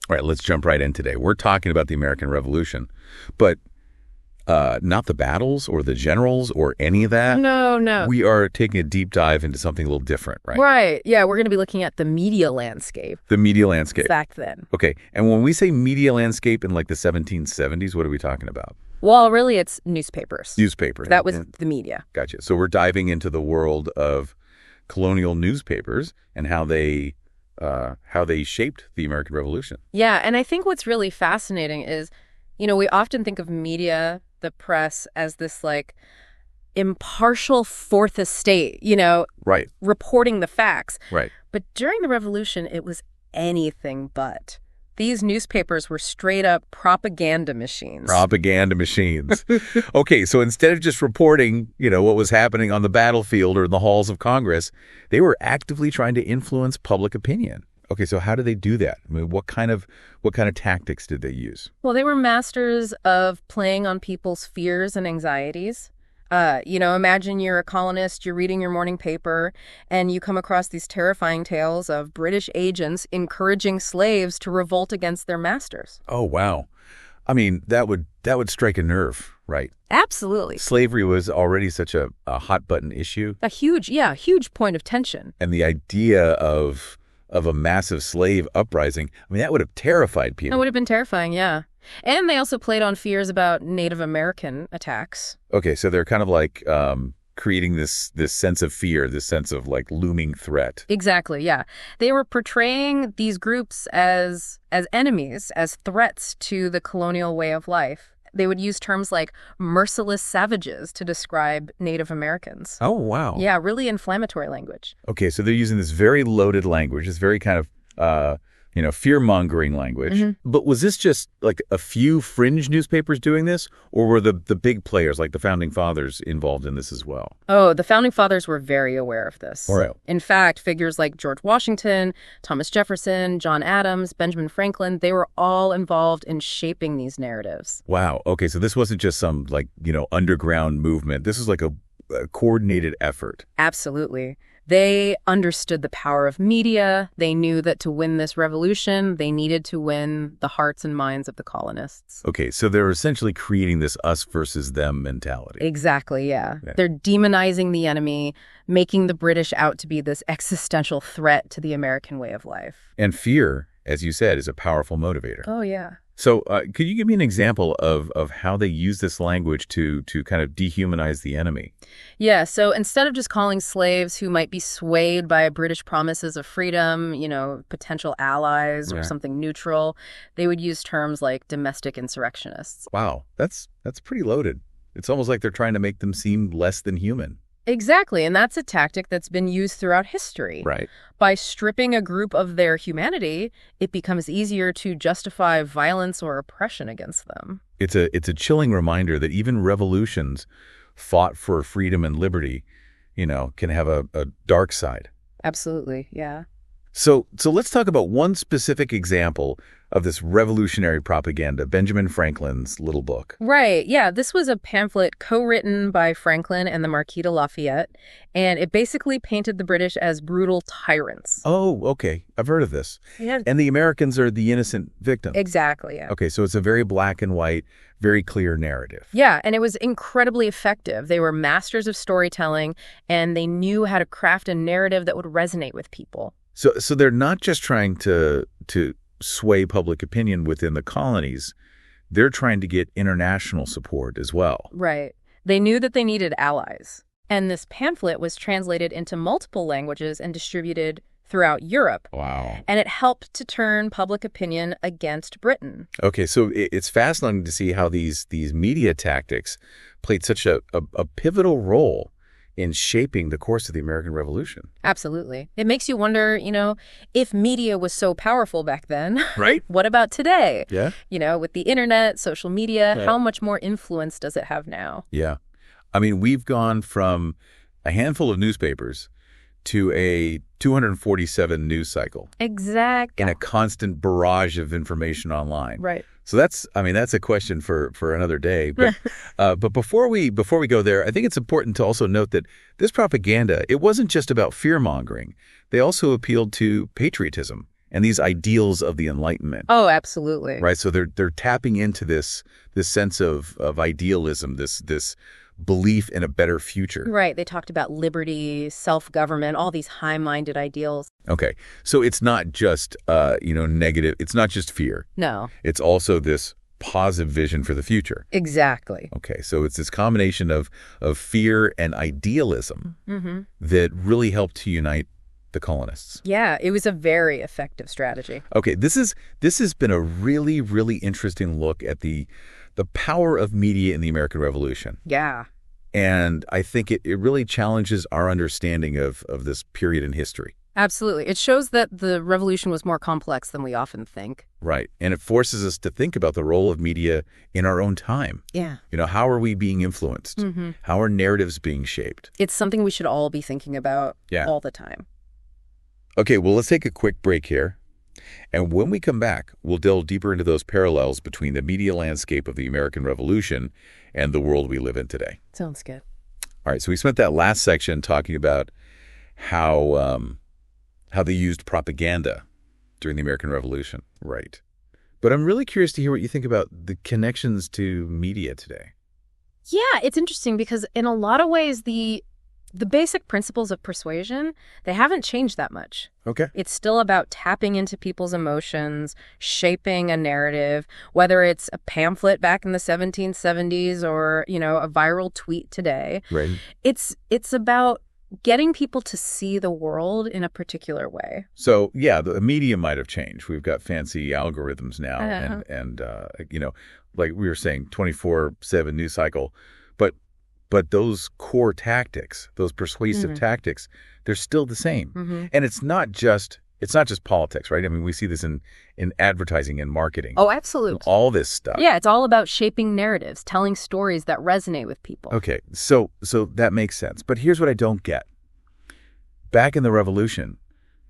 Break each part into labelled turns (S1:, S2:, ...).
S1: All right, let's jump right in today. We're talking about the American Revolution, but not the battles or the generals or any of that.
S2: No, no.
S1: We are taking a deep dive into something a little different, right?
S2: Right. Yeah, we're going to be looking at the media landscape.
S1: The media landscape.
S2: Back then.
S1: Okay, and when we say media landscape in like the 1770s, what are we talking about?
S2: Well, really, it's newspapers.
S1: Newspapers.
S2: That was the media.
S1: Gotcha. So we're diving into the world of colonial newspapers and how they shaped the American Revolution.
S2: Yeah, and I think what's really fascinating is, we often think of media, the press, as this like impartial fourth estate,
S1: Right.
S2: reporting the facts.
S1: Right.
S2: But during the Revolution, it was anything but. These newspapers were straight up propaganda machines.
S1: Propaganda machines. Okay, so instead of just reporting, what was happening on the battlefield or in the halls of Congress, they were actively trying to influence public opinion. Okay, so how do they do that? I mean, what kind of tactics did they use?
S2: Well, they were masters of playing on people's fears and anxieties. Imagine you're a colonist, you're reading your morning paper, and you come across these terrifying tales of British agents encouraging slaves to revolt against their masters.
S1: Oh, wow. I mean, that would strike a nerve, right?
S2: Absolutely.
S1: Slavery was already such a hot-button issue.
S2: A huge point of tension.
S1: And the idea of a massive slave uprising, I mean, that would have terrified people.
S2: That would have been terrifying, yeah. And they also played on fears about Native American attacks.
S1: Okay, so they're kind of like creating this sense of fear, this sense of like looming threat.
S2: Exactly, yeah. They were portraying these groups as enemies, as threats to the colonial way of life. They would use terms like merciless savages to describe Native Americans.
S1: Oh, wow.
S2: Yeah, really inflammatory language.
S1: Okay, so they're using this very loaded language, this very kind of fear-mongering language. Mm-hmm. But was this just like a few fringe newspapers doing this, or were the big players like the Founding Fathers involved in this as well?
S2: Oh, the Founding Fathers were very aware of this.
S1: All right.
S2: In fact, figures like George Washington, Thomas Jefferson, John Adams, Benjamin Franklin, they were all involved in shaping these narratives.
S1: Wow. Okay, so this wasn't just some underground movement. This was like a coordinated effort.
S2: Absolutely. They understood the power of media. They knew that to win this revolution, they needed to win the hearts and minds of the colonists.
S1: Okay, so they're essentially creating this us versus them mentality.
S2: Exactly, yeah. They're demonizing the enemy, making the British out to be this existential threat to the American way of life.
S1: And fear, as you said, is a powerful motivator.
S2: Oh, yeah.
S1: So could you give me an example of how they use this language to kind of dehumanize the enemy?
S2: Yeah, so instead of just calling slaves who might be swayed by British promises of freedom, potential allies or something neutral, they would use terms like domestic insurrectionists.
S1: Wow, that's pretty loaded. It's almost like they're trying to make them seem less than human.
S2: Exactly, and that's a tactic that's been used throughout history.
S1: Right.
S2: By stripping a group of their humanity, it becomes easier to justify violence or oppression against them.
S1: It's a chilling reminder that even revolutions fought for freedom and liberty, can have a dark side.
S2: Absolutely, yeah.
S1: So let's talk about one specific example of this revolutionary propaganda, Benjamin Franklin's little book.
S2: Right, yeah. This was a pamphlet co-written by Franklin and the Marquis de Lafayette, and it basically painted the British as brutal tyrants.
S1: Oh, okay. I've heard of this.
S2: Yeah.
S1: And the Americans are the innocent victims.
S2: Exactly, yeah.
S1: Okay, so it's a very black and white, very clear narrative.
S2: Yeah, and it was incredibly effective. They were masters of storytelling, and they knew how to craft a narrative that would resonate with people.
S1: So they're not just trying to sway public opinion within the colonies. They're trying to get international support as well.
S2: Right. They knew that they needed allies. And this pamphlet was translated into multiple languages and distributed throughout Europe.
S1: Wow.
S2: And it helped to turn public opinion against Britain.
S1: Okay, so it's fascinating to see how these media tactics played such a pivotal role in shaping the course of the American Revolution.
S2: Absolutely. It makes you wonder, if media was so powerful back then,
S1: right?
S2: What about today?
S1: Yeah.
S2: With the internet, social media, how much more influence does it have now?
S1: Yeah. I mean, we've gone from a handful of newspapers to a 247 news cycle.
S2: Exactly.
S1: And a constant barrage of information online.
S2: Right.
S1: So that's a question for another day. But but before we go there, I think it's important to also note that this propaganda, it wasn't just about fear-mongering. They also appealed to patriotism and these ideals of the Enlightenment.
S2: Oh, absolutely.
S1: Right? So they're tapping into this sense of idealism, this belief in a better future.
S2: Right. They talked about liberty, self-government, all these high-minded ideals.
S1: Okay. So it's not just, negative. It's not just fear.
S2: No.
S1: It's also this positive vision for the future.
S2: Exactly.
S1: Okay. So it's this combination of fear and idealism that really helped to unite the colonists.
S2: Yeah, it was a very effective strategy.
S1: Okay. This has been a really, really interesting look at the power of media in the American Revolution.
S2: Yeah.
S1: And I think it really challenges our understanding of this period in history.
S2: Absolutely. It shows that the revolution was more complex than we often think.
S1: Right. And it forces us to think about the role of media in our own time.
S2: Yeah.
S1: How are we being influenced? How are narratives being shaped?
S2: It's something we should all be thinking about all the time.
S1: Okay, well, let's take a quick break here. And when we come back, we'll delve deeper into those parallels between the media landscape of the American Revolution and the world we live in today.
S2: Sounds good.
S1: All right, so we spent that last section talking about how they used propaganda during the American Revolution. Right. But I'm really curious to hear what you think about the connections to media today.
S2: Yeah, it's interesting because in a lot of ways, the basic principles of persuasion, they haven't changed that much.
S1: Okay.
S2: It's still about tapping into people's emotions, shaping a narrative, whether it's a pamphlet back in the 1770s or, a viral tweet today.
S1: Right.
S2: It's about getting people to see the world in a particular way.
S1: So, yeah, the media might have changed. We've got fancy algorithms now and like we were saying, 24/7 news cycle. But those core tactics, those persuasive tactics, they're still the same. And it's not just politics, right? I mean, we see this in advertising and marketing.
S2: Oh, absolutely.
S1: All this stuff.
S2: Yeah, it's all about shaping narratives, telling stories that resonate with people.
S1: Okay, so that makes sense. But here's what I don't get. Back in the Revolution,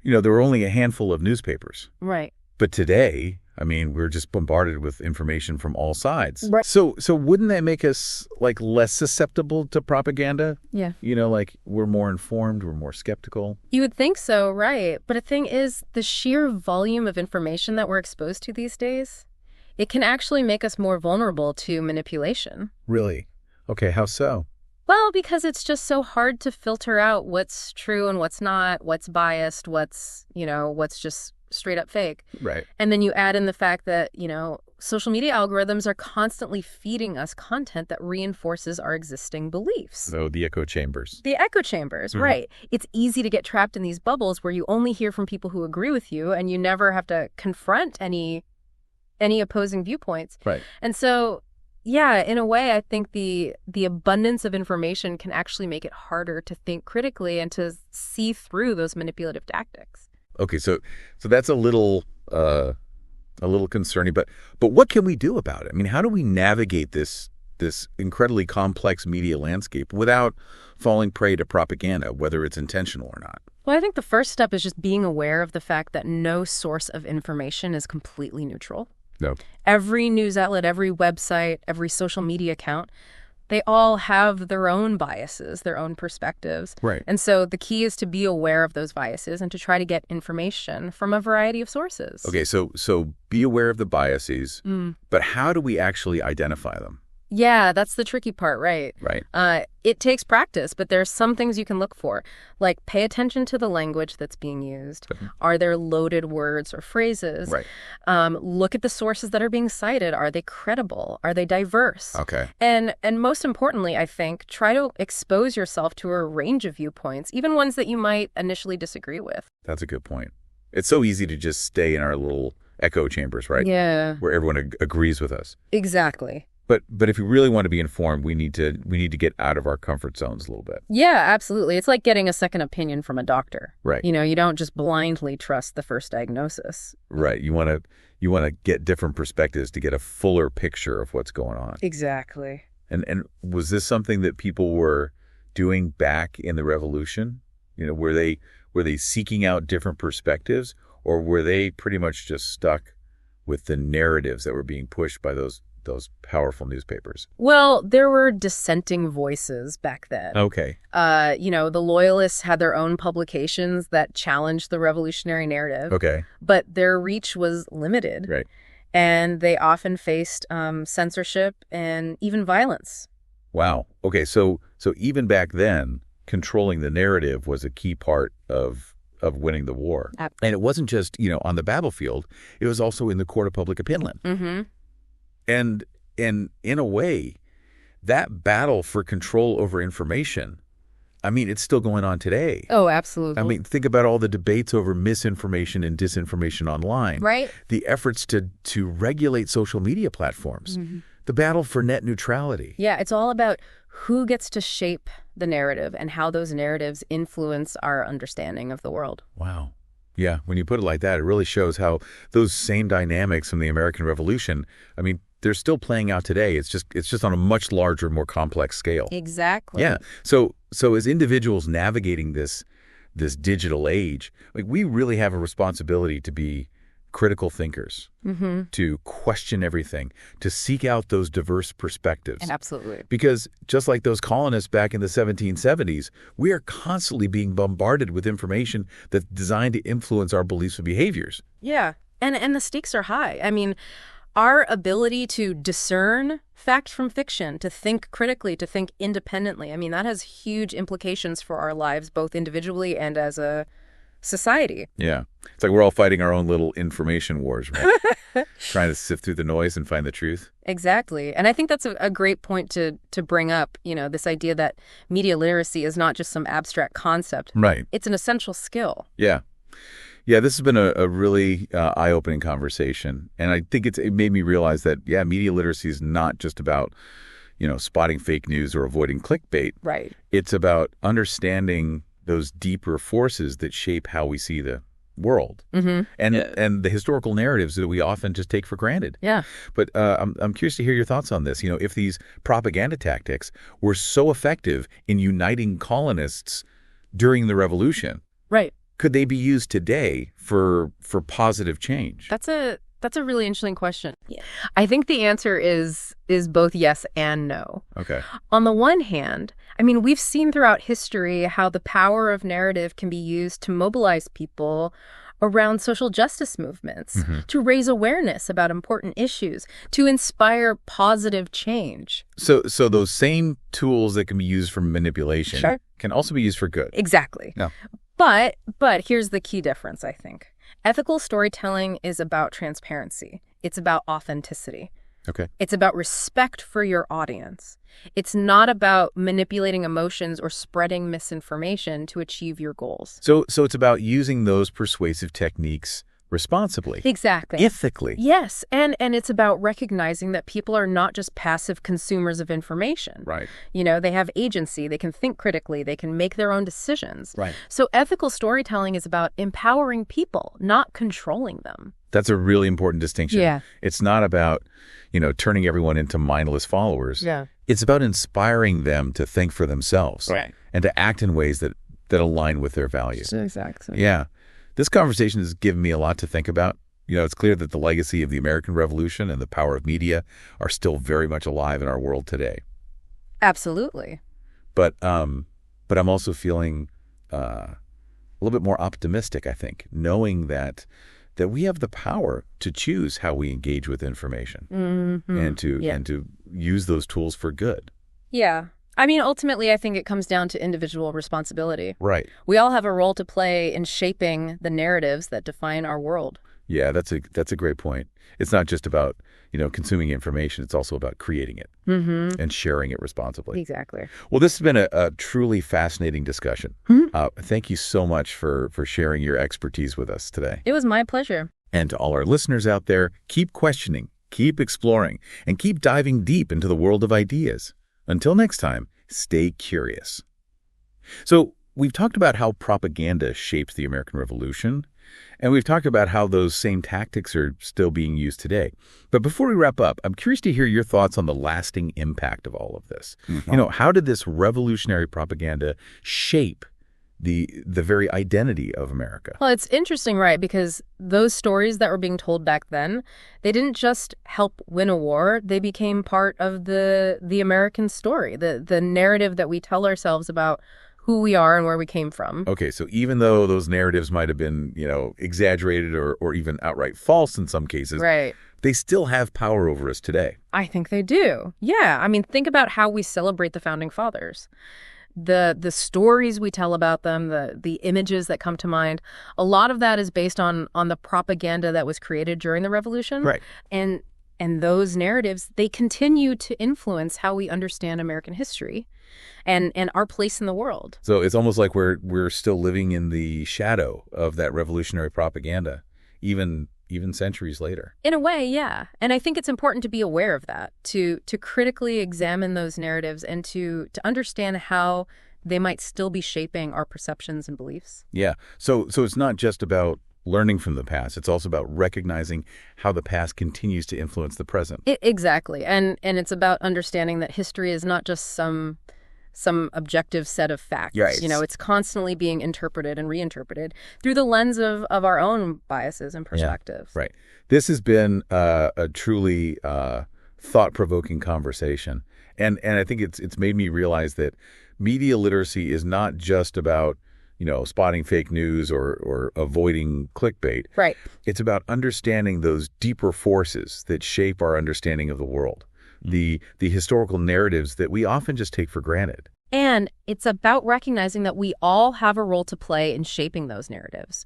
S1: there were only a handful of newspapers.
S2: Right.
S1: But today, I mean, we're just bombarded with information from all sides.
S2: Right.
S1: So wouldn't that make us less susceptible to propaganda?
S2: Yeah.
S1: We're more informed, we're more skeptical.
S2: You would think so, right? But the thing is, the sheer volume of information that we're exposed to these days, it can actually make us more vulnerable to manipulation.
S1: Really? Okay, how so?
S2: Well, because it's just so hard to filter out what's true and what's not, what's biased, what's just straight up fake.
S1: Right.
S2: And then you add in the fact that, social media algorithms are constantly feeding us content that reinforces our existing beliefs.
S1: So the echo chambers.
S2: The echo chambers, right. It's easy to get trapped in these bubbles where you only hear from people who agree with you and you never have to confront any opposing viewpoints.
S1: Right.
S2: And so, yeah, in a way, I think the abundance of information can actually make it harder to think critically and to see through those manipulative tactics.
S1: Okay, so that's a little concerning, but what can we do about it? I mean, how do we navigate this incredibly complex media landscape without falling prey to propaganda, whether it's intentional or not?
S2: Well, I think the first step is just being aware of the fact that no source of information is completely neutral.
S1: No.
S2: Every news outlet, every website, every social media account, they all have their own biases, their own perspectives.
S1: Right.
S2: And so the key is to be aware of those biases and to try to get information from a variety of sources.
S1: Okay, so be aware of the biases, but how do we actually identify them?
S2: Yeah, that's the tricky part, right?
S1: Right.
S2: It takes practice, but there's some things you can look for, like pay attention to the language that's being used. Are there loaded words or phrases?
S1: Right.
S2: Look at the sources that are being cited. Are they credible? Are they diverse?
S1: Okay.
S2: And most importantly, I think, try to expose yourself to a range of viewpoints, even ones that you might initially disagree with.
S1: That's a good point. It's so easy to just stay in our little echo chambers, right?
S2: Yeah.
S1: Where everyone agrees with us.
S2: Exactly.
S1: But if we really want to be informed, we need to get out of our comfort zones a little bit.
S2: Yeah, absolutely. It's like getting a second opinion from a doctor.
S1: Right.
S2: You don't just blindly trust the first diagnosis.
S1: Right. You want to get different perspectives to get a fuller picture of what's going on.
S2: Exactly.
S1: And was this something that people were doing back in the Revolution? Were they seeking out different perspectives, or were they pretty much just stuck with the narratives that were being pushed by those those powerful newspapers?
S2: Well, there were dissenting voices back then.
S1: Okay.
S2: The Loyalists had their own publications that challenged the revolutionary narrative.
S1: Okay.
S2: But their reach was limited.
S1: Right.
S2: And they often faced censorship and even violence.
S1: Wow. Okay. So even back then, controlling the narrative was a key part of winning the war. And it wasn't just, on the battlefield. It was also in the court of public opinion.
S2: Mm-hmm.
S1: And in a way, that battle for control over information, it's still going on today.
S2: Oh, absolutely.
S1: Think about all the debates over misinformation and disinformation online.
S2: Right.
S1: The efforts to regulate social media platforms. Mm-hmm. The battle for net neutrality.
S2: Yeah, it's all about who gets to shape the narrative and how those narratives influence our understanding of the world.
S1: Wow. Yeah, when you put it like that, it really shows how those same dynamics from the American Revolution, they're still playing out today. It's just on a much larger, more complex scale.
S2: Exactly.
S1: Yeah. So as individuals navigating this digital age, we really have a responsibility to be critical thinkers,
S2: mm-hmm.
S1: to question everything, to seek out those diverse perspectives.
S2: Absolutely.
S1: Because just like those colonists back in the 1770s, we are constantly being bombarded with information that's designed to influence our beliefs and behaviors.
S2: Yeah. And the stakes are high. Our ability to discern fact from fiction, to think critically, to think independently, that has huge implications for our lives, both individually and as a society.
S1: Yeah. It's like we're all fighting our own little information wars, right? Trying to sift through the noise and find the truth.
S2: Exactly. And I think that's a great point to bring up, this idea that media literacy is not just some abstract concept.
S1: Right.
S2: It's an essential skill.
S1: Yeah. Yeah, this has been a really eye-opening conversation. And I think it made me realize that, media literacy is not just about, spotting fake news or avoiding clickbait.
S2: Right.
S1: It's about understanding those deeper forces that shape how we see the world,
S2: mm-hmm.
S1: and the historical narratives that we often just take for granted.
S2: Yeah.
S1: But I'm curious to hear your thoughts on this. If these propaganda tactics were so effective in uniting colonists during the Revolution,
S2: right,
S1: could they be used today for positive change?
S2: That's a really interesting question. Yeah. I think the answer is both yes and no.
S1: Okay.
S2: On the one hand, we've seen throughout history how the power of narrative can be used to mobilize people around social justice movements,
S1: mm-hmm.
S2: to raise awareness about important issues, to inspire positive change.
S1: So those same tools that can be used for manipulation
S2: Sure.
S1: can also be used for good.
S2: Exactly.
S1: No.
S2: But here's the key difference, I think. Ethical storytelling is about transparency. It's about authenticity.
S1: Okay.
S2: It's about respect for your audience. It's not about manipulating emotions or spreading misinformation to achieve your goals.
S1: So it's about using those persuasive techniques responsibly.
S2: Exactly.
S1: Ethically.
S2: Yes, and it's about recognizing that people are not just passive consumers of information.
S1: Right.
S2: They have agency, they can think critically, they can make their own decisions.
S1: Right.
S2: So ethical storytelling is about empowering people, not controlling them.
S1: That's a really important distinction.
S2: Yeah.
S1: It's not about, turning everyone into mindless followers.
S2: Yeah.
S1: It's about inspiring them to think for themselves.
S2: Right.
S1: And to act in ways that align with their values.
S2: Exactly.
S1: Yeah. This conversation has given me a lot to think about. It's clear that the legacy of the American Revolution and the power of media are still very much alive in our world today.
S2: Absolutely.
S1: But I'm also feeling a little bit more optimistic, I think, knowing that we have the power to choose how we engage with information,
S2: mm-hmm.
S1: and to use those tools for good.
S2: Yeah. Ultimately, I think it comes down to individual responsibility.
S1: Right.
S2: We all have a role to play in shaping the narratives that define our world.
S1: Yeah, that's a great point. It's not just about, consuming information. It's also about creating it,
S2: mm-hmm.
S1: and sharing it responsibly.
S2: Exactly.
S1: Well, this has been a truly fascinating discussion.
S2: Mm-hmm.
S1: Thank you so much for sharing your expertise with us today.
S2: It was my pleasure.
S1: And to all our listeners out there, keep questioning, keep exploring, and keep diving deep into the world of ideas. Until next time, stay curious. So we've talked about how propaganda shapes the American Revolution, and we've talked about how those same tactics are still being used today. But before we wrap up, I'm curious to hear your thoughts on the lasting impact of all of this.
S3: Mm-hmm.
S1: How did this revolutionary propaganda shape the very identity of America.
S2: Well, it's interesting, right? Because those stories that were being told back then, they didn't just help win a war. They became part of the American story, the narrative that we tell ourselves about who we are and where we came from.
S1: Okay, so even though those narratives might have been, exaggerated or even outright false in some cases,
S2: Right.
S1: they still have power over us today.
S2: I think they do. Yeah. I mean, think about how we celebrate the Founding Fathers. The stories we tell about them, the images that come to mind, a lot of that is based on the propaganda that was created during the Revolution.
S1: Right.
S2: And those narratives, they continue to influence how we understand American history and our place in the world.
S1: So it's almost like we're still living in the shadow of that revolutionary propaganda, even centuries later.
S2: In a way, yeah. And I think it's important to be aware of that, to critically examine those narratives and to understand how they might still be shaping our perceptions and beliefs.
S1: Yeah. So it's not just about learning from the past. It's also about recognizing how the past continues to influence the present.
S2: Exactly. And it's about understanding that history is not just some objective set of facts.
S1: Right.
S2: It's constantly being interpreted and reinterpreted through the lens of our own biases and perspectives.
S1: Yeah, right. This has been a truly thought-provoking conversation. And I think it's made me realize that media literacy is not just about, spotting fake news or avoiding clickbait.
S2: Right.
S1: It's about understanding those deeper forces that shape our understanding of the world. The historical narratives that we often just take for granted.
S2: And it's about recognizing that we all have a role to play in shaping those narratives.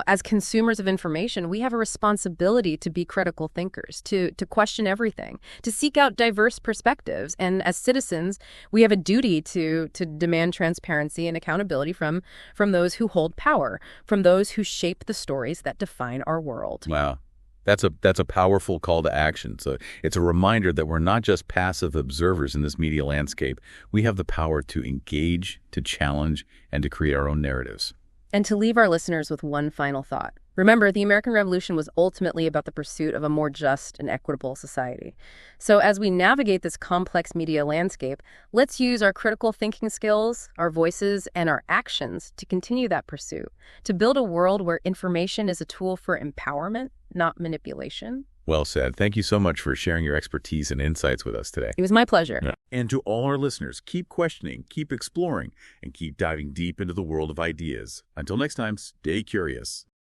S2: As consumers of information, we have a responsibility to be critical thinkers, to question everything, to seek out diverse perspectives. And as citizens, we have a duty to demand transparency and accountability from those who hold power, from those who shape the stories that define our world.
S1: Wow. That's a powerful call to action. So it's a reminder that we're not just passive observers in this media landscape. We have the power to engage, to challenge, and to create our own narratives.
S2: And to leave our listeners with one final thought. Remember, the American Revolution was ultimately about the pursuit of a more just and equitable society. So as we navigate this complex media landscape, let's use our critical thinking skills, our voices, and our actions to continue that pursuit, to build a world where information is a tool for empowerment, not manipulation.
S1: Well said. Thank you so much for sharing your expertise and insights with us today.
S2: It was my pleasure.
S1: Yeah. And to all our listeners, keep questioning, keep exploring, and keep diving deep into the world of ideas. Until next time, stay curious.